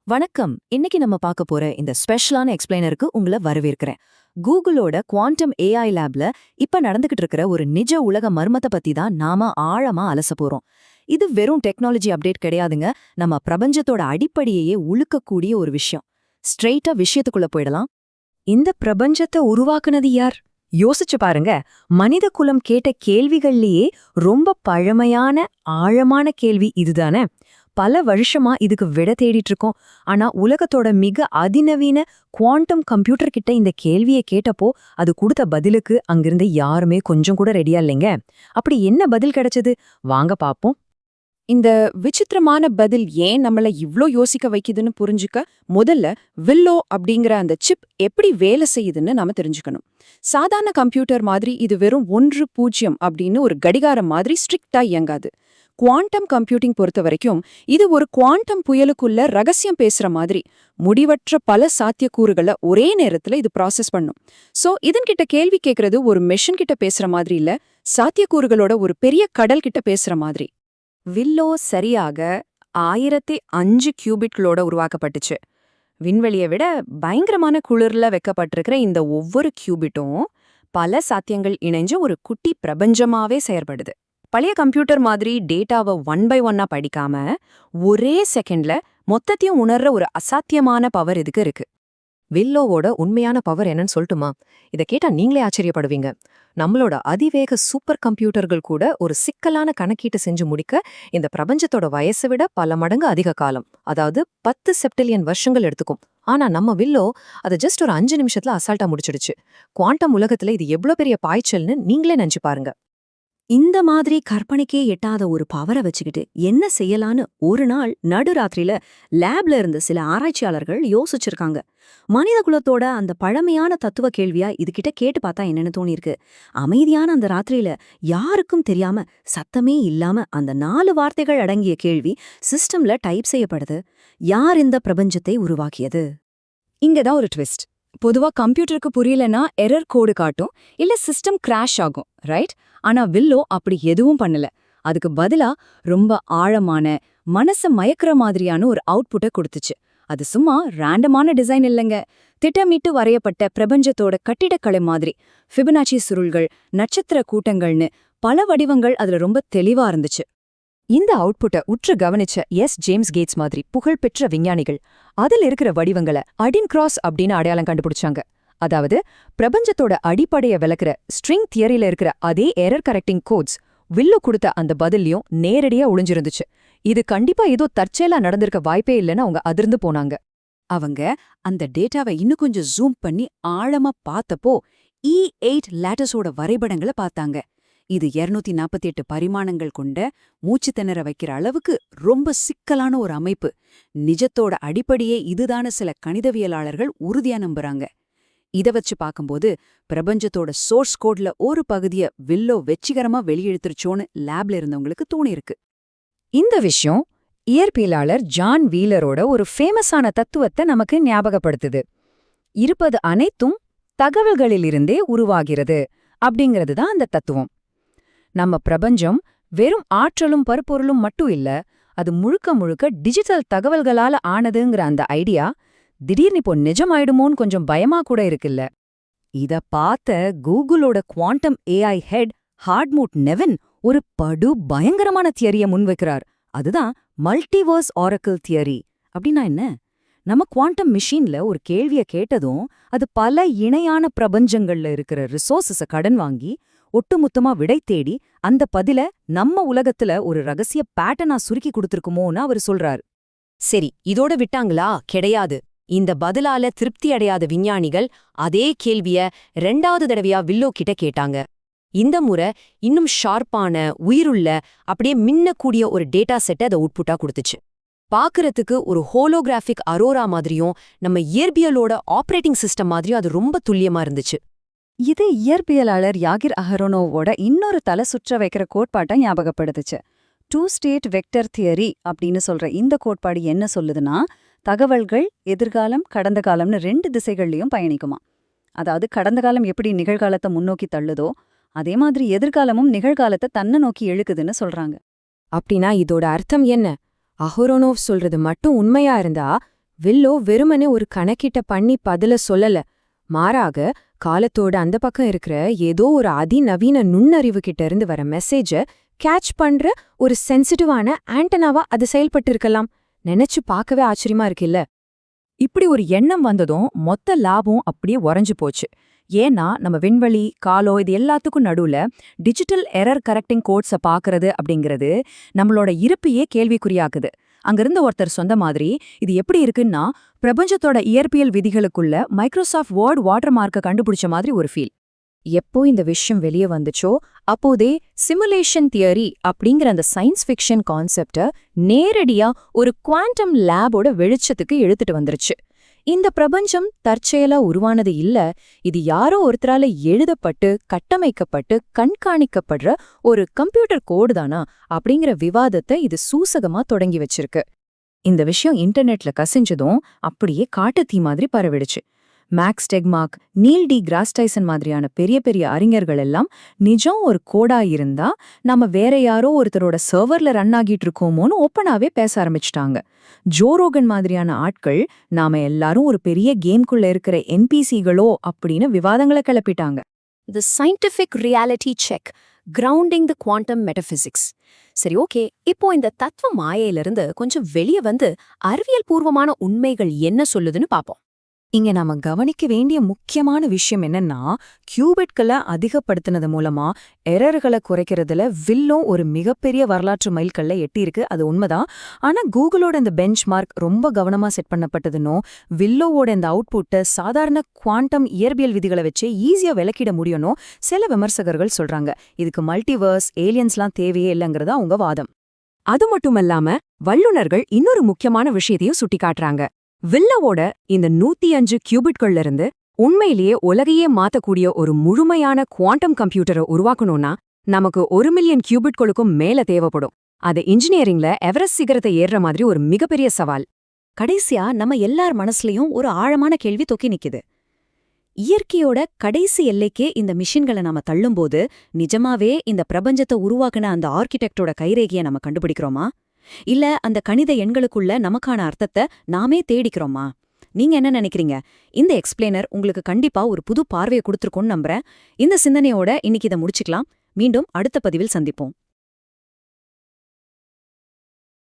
வணக்கம். இன்னைக்கு நம்ம பார்க்க போற இந்த ஸ்பெஷலான எக்ஸ்பிளைனருக்கு உங்களை வரவேற்கிறேன். கூகுளோட குவாண்டம் ஏஐ லேப்ல இப்ப நடந்துகிட்டு இருக்கிற ஒரு நிஜ உலக மர்மத்தை பத்தி தான் நாம ஆழமா அலச போறோம். இது வெறும் டெக்னாலஜி அப்டேட் கிடையாதுங்க. நம்ம பிரபஞ்சத்தோட அடிப்படையையே உழுக்கக்கூடிய ஒரு விஷயம். ஸ்ட்ரெயிட்டா விஷயத்துக்குள்ள போயிடலாம். இந்த பிரபஞ்சத்தை உருவாக்குனது யார்? யோசிச்சு பாருங்க. மனித குலம் கேட்ட கேள்விகள்லயே ரொம்ப பழமையான ஆழமான கேள்வி இதுதானே. பல வருஷமா இதுக்கு விட தேடிட்டு இருக்கோம். ஆனா உலகத்தோட மிக அதிநவீன குவாண்டம் கம்ப்யூட்டர் கிட்ட இந்த கேள்வியை கேட்டப்போ அது கொடுத்த பதிலுக்கு அங்கிருந்து யாருமே கொஞ்சம் கூட ரெடியா இல்லைங்க. அப்படி என்ன பதில் கிடைச்சது? வாங்க பாப்போம். இந்த விசித்திரமான பதில் ஏன் நம்மள இவ்ளோ யோசிக்க வைக்குதுன்னு புரிஞ்சுக்க முதல்ல வில்லோ அப்படிங்கிற அந்த சிப் எப்படி வேலை செய்யுதுன்னு நாம தெரிஞ்சுக்கணும். சாதாரண கம்ப்யூட்டர் மாதிரி இது வெறும் 1-0 அப்படின்னு ஒரு கடிகாரம் மாதிரி ஸ்ட்ரிக்டா இயங்காது. குவாண்டம் கம்ப்யூட்டிங் பொறுத்த வரைக்கும் இது ஒரு குவாண்டம் புயலுக்குள்ள ரகசியம் பேசுற மாதிரி முடிவற்ற பல சாத்தியக்கூறுகளை ஒரே நேரத்துல இது ப்ராசஸ் பண்ணும். சோ இதன்கிட்ட கேள்வி கேட்கறது ஒரு மெஷின் கிட்ட பேசுற மாதிரி இல்ல, சாத்தியக்கூறுகளோட ஒரு பெரிய கடல் கிட்ட பேசுற மாதிரி. வில்லோ சரியாக 1005 கியூபிட்களோட உருவாக்கப்பட்டுச்சு. விண்வெளியை விட பயங்கரமான குளிர்ல வைக்கப்பட்டிருக்கிற இந்த ஒவ்வொரு கியூபிட்டும் பல சாத்தியங்கள் இணைஞ்ச ஒரு குட்டி பிரபஞ்சமாவே செயற்படுது. பழைய கம்ப்யூட்டர் மாதிரி டேட்டாவை 1 by 1 படிக்காம ஒரே செகண்ட்ல மொத்தத்தையும் உணர்ற ஒரு அசாத்தியமான பவர் இதுக்கு இருக்கு. வில்லோவோட உண்மையான பவர் என்னன்னு சொல்லட்டுமா? இதை கேட்டா நீங்களே ஆச்சரியப்படுவீங்க. நம்மளோட அதிவேக சூப்பர் கம்ப்யூட்டர்கள் கூட ஒரு சிக்கலான கணக்கீட்டு செஞ்சு முடிக்க இந்த பிரபஞ்சத்தோட வயசை விட பல மடங்கு அதிக காலம், அதாவது 10 செப்டிலியன் வருஷங்கள் எடுத்துக்கும். ஆனா நம்ம வில்லோ அதை ஜஸ்ட் ஒரு 5 நிமிஷத்துல அசால்ட்டா முடிச்சிடுச்சு. குவாண்டம் உலகத்துல இது எவ்வளவு பெரிய பாய்ச்சல்னு நீங்களே நினைச்சு பாருங்க. இந்த மாதிரி கற்பனைக்கே எட்டாத ஒரு பவரை வச்சுக்கிட்டு என்ன செய்யலான்னு ஒரு நாள் நடுராத்திரியில லேப்ல இருந்த சில ஆராய்ச்சியாளர்கள் யோசிச்சிருக்காங்க. மனித குலத்தோட அந்த பழமையான தத்துவ கேள்வியா இதுகிட்ட கேட்டு பார்த்தா என்னன்னு தோணிருக்கு. அமைதியான அந்த ராத்திரியில யாருக்கும் தெரியாம சத்தமே இல்லாம அந்த 4 வார்த்தைகள் அடங்கிய கேள்வி சிஸ்டம்ல டைப் செய்யப்படுது. யார் இந்த பிரபஞ்சத்தை உருவாக்கியது? இங்கதான் ஒரு ட்விஸ்ட். பொதுவா கம்ப்யூட்டருக்கு புரியலனா எரர் கோடு காட்டும், இல்ல சிஸ்டம் கிராஷ் ஆகும், ரைட்? ஆனா வில்லோ அப்படி எதுவும் பண்ணல. அதுக்கு பதிலா ரொம்ப ஆழமான, மனச மயக்கிற மாதிரியான ஒரு அவுட்புட்டை கொடுத்துச்சு. அது சும்மா ரேண்டமான டிசைன் இல்லைங்க. திட்டமிட்டு வரையப்பட்ட பிரபஞ்சத்தோட கட்டிடக்கலை மாதிரி. ஃபிபனாச்சி சுருள்கள், நட்சத்திர கூட்டங்கள்னு பல வடிவங்கள் அதுல ரொம்ப தெளிவா இருந்துச்சு. இந்த அவுட்புட்டை உற்று கவனிச்ச ஜேம்ஸ் கேட்ஸ் மாதிரி புகழ்பெற்ற விஞ்ஞானிகள் அதில் இருக்கிற வடிவங்களை அடின் கிராஸ் அப்படின்னு அடையாளம் கண்டுபிடிச்சாங்க. அதாவது பிரபஞ்சத்தோட அடிப்படையை விளக்குற ஸ்ட்ரிங் தியரியில இருக்கிற அதே எரர் கரெக்டிங் கோட்ஸ் வில்லு கொடுத்த அந்த பதிலையும் நேரடியா ஒளிஞ்சிருந்துச்சு. இது கண்டிப்பா ஏதோ தற்செயலா நடந்திருக்க வாய்ப்பே இல்லைன்னு அவங்க அதிர்ந்து போனாங்க. அவங்க அந்த டேட்டாவை இன்னும் கொஞ்சம் ஜூம் பண்ணி ஆழமா பார்த்தப்போ E8 லேட்டஸோட வரைபடங்களை பார்த்தாங்க. இது 248 பரிமாணங்கள் கொண்ட மூச்சு திணற வைக்கிற அளவுக்கு ரொம்ப சிக்கலான ஒரு அமைப்பு. நிஜத்தோட அடிப்படையே இதுதான சில கணிதவியலாளர்கள் உறுதியா நம்புறாங்க. இத வச்சு பார்க்கும்போது பிரபஞ்சத்தோட சோர்ஸ் கோட்ல ஒரு பகுதிய வில்லோ வெற்றிகரமா வெளியெடுத்துருச்சோன்னு லேப்ல இருந்தவங்களுக்கு தோணியிருக்கு. இந்த விஷயம் இயற்பியலாளர் ஜான் வீலரோட ஒரு ஃபேமஸான தத்துவத்தை நமக்கு ஞாபகப்படுத்துது. இருப்பது அனைத்தும் தகவல்களிலிருந்தே உருவாகிறது அப்படிங்கிறது தான் அந்த தத்துவம். நம்ம பிரபஞ்சம் வெறும் ஆற்றலும் பருப்பொருளும் மட்டும் இல்ல, அது முழுக்க முழுக்க டிஜிட்டல் தகவல்களால ஆனதுங்கிற அந்த ஐடியா திடீர்னு இப்போ நிஜமாயிடுமோன்னு கொஞ்சம் பயமா கூட இருக்குல்ல. இத பார்த்த கூகுளோட குவாண்டம் ஏஐ ஹெட் ஹார்ட்மூட் நெவின் ஒரு படு பயங்கரமான தியரிய முன்வைக்கிறார். அதுதான் மல்டிவர்ஸ் ஆரக்கிள் தியரி. அப்படின்னா என்ன? நம்ம குவாண்டம் மிஷின்ல ஒரு கேள்விய கேட்டதும் அது பல இணையான பிரபஞ்சங்கள்ல இருக்கிற ரிசோர்ஸஸ கடன் வாங்கி ஒட்டுமொத்தமா விடை தேடி அந்த பதில நம்ம உலகத்துல ஒரு ரகசிய பேட்டர்னா சுருக்கி கொடுத்திருக்குமோன்னு அவர் சொல்றாரு. சரி, இதோட விட்டாங்களா? கிடையாது. இந்த பதிலால திருப்தி அடையாத விஞ்ஞானிகள் அதே கேள்விய 2வது தடவையா வில்லோ கிட்ட கேட்டாங்க. இந்த முறை இன்னும் ஷார்ப்பான, உயிருள்ள, அப்படியே மின்னக்கூடிய ஒரு டேட்டா செட்டை அதை அவுட்புட்டா கொடுத்துச்சு. பாக்குறதுக்கு ஒரு ஹோலோகிராஃபிக் அரோரா மாதிரியும் நம்ம இயற்பியலோட ஆப்ரேட்டிங் சிஸ்டம் மாதிரியும் அது ரொம்ப துல்லியமா இருந்துச்சு. இது இயற்பியலாளர் யாகிர் அஹரோனோவோட இன்னொரு தலை சுற்ற வைக்கிற கோட்பாட்டை ஞாபகப்படுத்துச்சு. 2 ஸ்டேட் வெக்டர் தியரி அப்படின்னு சொல்ற இந்த கோட்பாடு என்ன சொல்லுதுன்னா, தகவல்கள் எதிர்காலம், கடந்த காலம்னு 2 திசைகள்லயும் பயணிக்குமா. அதாவது கடந்த காலம் எப்படி நிகழ்காலத்தை முன்னோக்கி தள்ளுதோ அதே மாதிரி எதிர்காலமும் நிகழ்காலத்தை தன்னை நோக்கி இழுக்குதுன்னு சொல்றாங்க. அப்படின்னா இதோட அர்த்தம் என்ன? அஹரோனோவ் சொல்றது மட்டும் உண்மையா இருந்தா வில்லோ வெறுமனே ஒரு கணக்கிட்ட பண்ணி பதில சொல்லல. மாறாக காலத்தோட அந்த பக்கம் இருக்கிற ஏதோ ஒரு அதிநவீன நுண்ணறிவு கிட்ட இருந்து வர மெசேஜ கேட்ச் பண்ற ஒரு சென்சிட்டிவான ஆண்டனாவா அது செயல்பட்டு இருக்கலாம். நினைச்சு பார்க்கவே ஆச்சரியமா இருக்குல்ல. இப்படி ஒரு எண்ணம் வந்ததும் மொத்த லாபம் அப்படியே உறைஞ்சு போச்சு. ஏன்னா நம்ம விண்வெளி, காலம் இது எல்லாத்துக்கும் நடுவுல டிஜிட்டல் எரர் கரெக்டிங் கோட்ஸை பார்க்கறது அப்படிங்கிறது நம்மளோட இருப்பையே கேள்விக்குறியாக்குது. அங்கிருந்த ஒருத்தர் சொந்த மாதிரி இது எப்படி இருக்குன்னா பிரபஞ்சத்தோட இயற்பியல் விதிகளுக்குள்ள மைக்ரோசாஃப்ட் வேர்ட் வாட்டர் மார்க்கை கண்டுபிடிச்ச மாதிரி ஒரு ஃபீல். எப்போ இந்த விஷயம் வெளியே வந்துச்சோ அப்போதே சிமுலேஷன் தியரி அப்படிங்கிற அந்த சயின்ஸ் ஃபிக்ஷன் கான்செப்டை நேரடியா ஒரு குவாண்டம் லேபோட வெளிச்சத்துக்கு இழுத்துட்டு வந்துருச்சு. இந்த பிரபஞ்சம் தற்செயலா உருவானது இல்ல, இது யாரோ ஒருத்தரால எழுதப்பட்டு கட்டமைக்கப்பட்டு கண்காணிக்கப்படுற ஒரு கம்ப்யூட்டர் கோடு தானா அப்படிங்கிற விவாதத்தை இது சூசகமா தொடங்கி வச்சிருக்கு. இந்த விஷயம் இன்டர்நெட்ல கசிஞ்சதும் அப்படியே காட்டுத்தீ மாதிரி பரவிடுச்சு. மேக்ஸ் டெக்மார்க், நீல் டி கிராஸ்டைசன் மாதிரியான பெரிய பெரிய அறிஞர்கள் எல்லாம் நிஜம் ஒரு கோடா இருந்தா நம்ம வேற யாரோ ஒருத்தரோட சர்வர்ல ரன் ஆகிட்டு இருக்கோமோன்னு ஓப்பனாவே பேச ஆரம்பிச்சிட்டாங்க. ஜோரோகன் மாதிரியான ஆட்கள் நாம எல்லாரும் ஒரு பெரிய கேம்குள்ள இருக்கிற என்பிசிகளோ அப்படின்னு விவாதங்களை கிளப்பிட்டாங்க. The scientific reality check, grounding the quantum metaphysics. சரி, ஓகே, இப்போ இந்த தத்துவ மாயையிலிருந்து கொஞ்சம் வெளியே வந்து அறிவியல் பூர்வமான உண்மைகள் என்ன சொல்லுதுன்னு பாப்போம். இங்க நாம கவனிக்க வேண்டிய முக்கியமான விஷயம் என்னன்னா, கியூபிட்களை அதிகப்படுத்தினது மூலமா எரர்களை குறைக்கிறதுல வில்லோ ஒரு மிகப்பெரிய வரலாற்று மைல்கல்ல எட்டியிருக்கு. அது உண்மைதான். ஆனா கூகுளோட இந்த பெஞ்ச் மார்க் ரொம்ப கவனமா செட் பண்ணப்பட்டதுனோ, வில்லோவோட இந்த அவுட்புட்டை சாதாரண குவாண்டம் இயற்பியல் விதிகளை வச்சே ஈஸியா விளக்கிட முடியும்னோ சில விமர்சகர்கள் சொல்றாங்க. இதுக்கு மல்டிவர்ஸ், ஏலியன்ஸ்லாம் தேவையே இல்லைங்கிறதா அவங்க வாதம். அது மட்டுமல்லாம வல்லுநர்கள் இன்னொரு முக்கியமான விஷயத்தையும் சுட்டிக்காட்டுறாங்க. வில்லோவோட இந்த 105 கியூபிட்கள்ல இருந்து உண்மையிலேயே உலகையே மாத்தக்கூடிய ஒரு முழுமையான குவாண்டம் கம்ப்யூட்டரை உருவாக்கணும்னா நமக்கு 1 மில்லியன் கியூபிட்களுக்கும் மேல தேவைப்படும். அது இன்ஜினியரிங்ல எவரெஸ்ட் சிகரத்தை ஏறுற மாதிரி ஒரு மிகப்பெரிய சவால். கடைசியா நம்ம எல்லார் மனசுலயும் ஒரு ஆழமான கேள்வி தொக்கி நிக்குது. இயற்கையோட கடைசி எல்லைக்கே இந்த மிஷின்களை நாம தள்ளும்போது நிஜமாவே இந்த பிரபஞ்சத்தை உருவாக்குன அந்த ஆர்கிடெக்டோட கைரேகையை நம்ம கண்டுபிடிக்கிறோமா? இல்ல அந்த கணித எண்களுக்குள்ள நமக்கான அர்த்தத்தை நாமே தேடிக்கிறோமா? நீங்க என்ன நினைக்கிறீங்க? இந்த எக்ஸ்பிளைனர் உங்களுக்கு கண்டிப்பா ஒரு புது பார்வையை கொடுத்துருக்கோன்னு நம்புறேன். இந்த சிந்தனையோட இன்னைக்கு இதை முடிச்சுக்கலாம். மீண்டும் அடுத்த பதிவில் சந்திப்போம்.